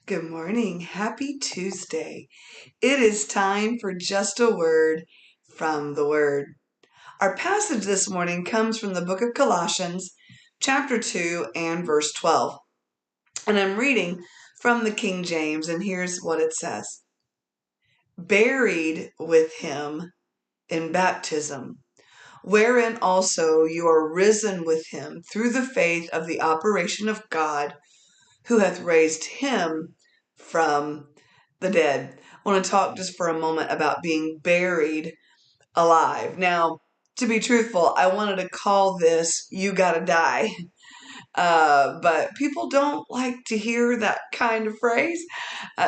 Good morning. Happy Tuesday. It is time for just a word from the Word. Our passage this morning comes from the book of Colossians, chapter 2 and verse 12. And I'm reading from the King James, and here's what it says. Buried with him in baptism, wherein also you are risen with him through the faith of the operation of God, who hath raised him from the dead. I want to talk just for a moment about being buried alive. Now, to be truthful, I wanted to call this "You Gotta Die," but people don't like to hear that kind of phrase,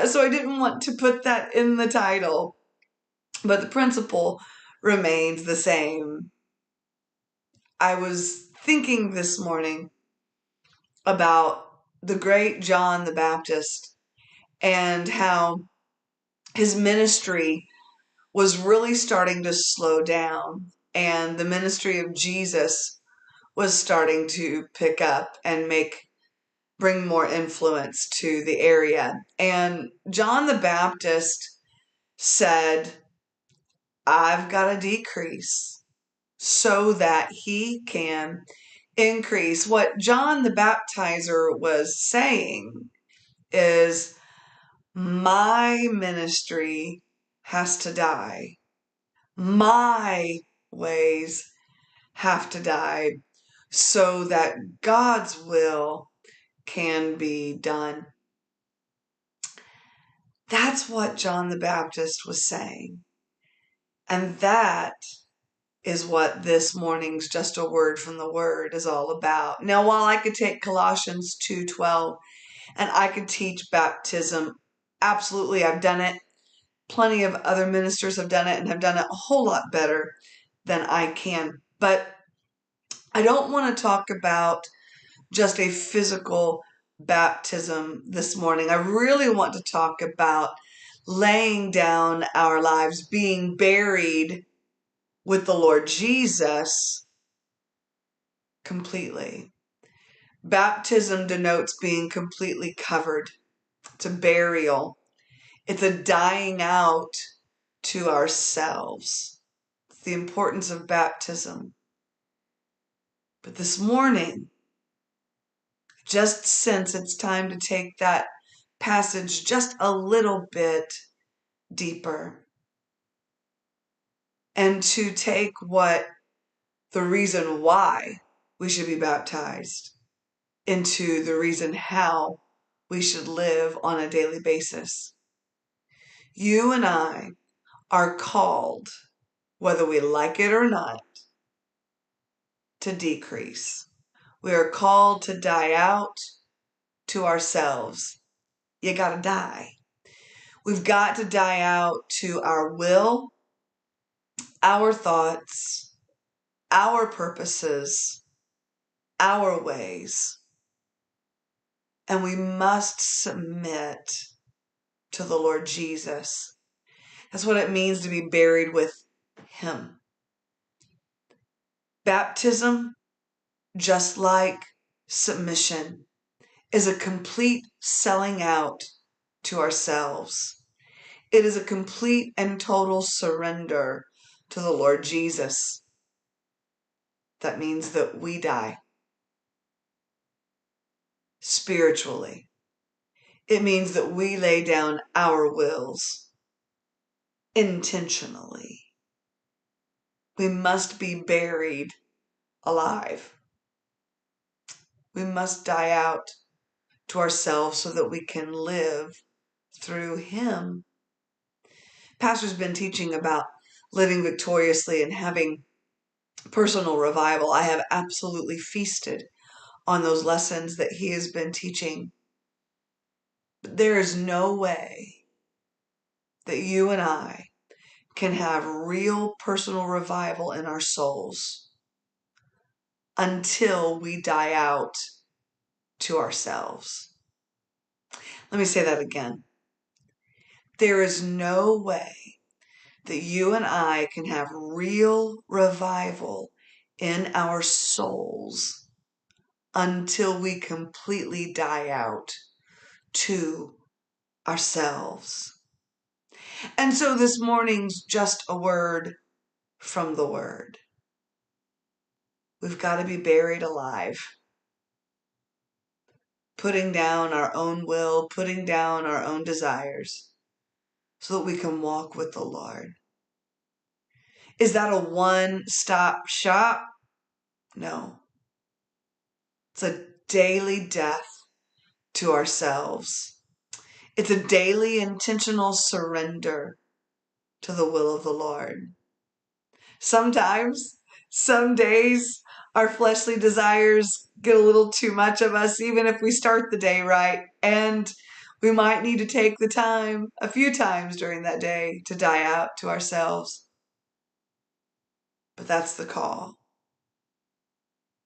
so I didn't want to put that in the title. But the principle remains the same. I was thinking this morning about the great John the Baptist and how his ministry was really starting to slow down, and the ministry of Jesus was starting to pick up and bring more influence to the area. And John the Baptist said, I've got to decrease so that he can increase. What John the Baptizer was saying is, my ministry has to die. My ways have to die so that God's will can be done. That's what John the Baptist was saying. And that is what this morning's Just a Word from the Word is all about. Now, while I could take Colossians 2:12 and I could teach baptism, absolutely, I've done it. Plenty of other ministers have done it and have done it a whole lot better than I can. But I don't want to talk about just a physical baptism this morning. I really want to talk about laying down our lives, being buried with the Lord Jesus completely. Baptism denotes being completely covered. It's a burial. It's a dying out to ourselves. It's the importance of baptism. But this morning, just since it's time to take that passage just a little bit deeper and to take what the reason why we should be baptized into the reason how we should live on a daily basis. You and I are called, whether we like it or not, to decrease. We are called to die out to ourselves. You gotta die. We've got to die out to our will, our thoughts, our purposes, our ways. And we must submit to the Lord Jesus. That's what it means to be buried with Him. Baptism, just like submission, is a complete selling out to ourselves. It is a complete and total surrender to the Lord Jesus. That means that we die spiritually. It means that we lay down our wills intentionally. We must be buried alive. We must die out to ourselves so that we can live through Him. Pastor's been teaching about living victoriously and having personal revival. I have absolutely feasted on those lessons that he has been teaching. But there is no way that you and I can have real personal revival in our souls until we die out to ourselves. Let me say that again. There is no way that you and I can have real revival in our souls until we completely die out to ourselves. And so this morning's just a word from the Word. We've got to be buried alive, putting down our own will, putting down our own desires, so that we can walk with the Lord. Is that a one-stop shop? No. It's a daily death to ourselves. It's a daily intentional surrender to the will of the Lord. Sometimes, some days, our fleshly desires get a little too much of us, even if we start the day right. And we might need to take the time, a few times during that day, to die out to ourselves. But that's the call.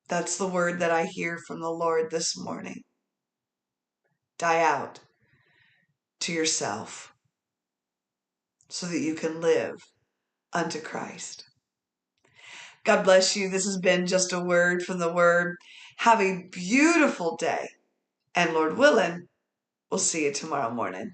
That's the word that I hear from the Lord this morning. Die out to yourself so that you can live unto Christ. God bless you. This has been just a word from the Word. Have a beautiful day. And Lord willing, we'll see you tomorrow morning.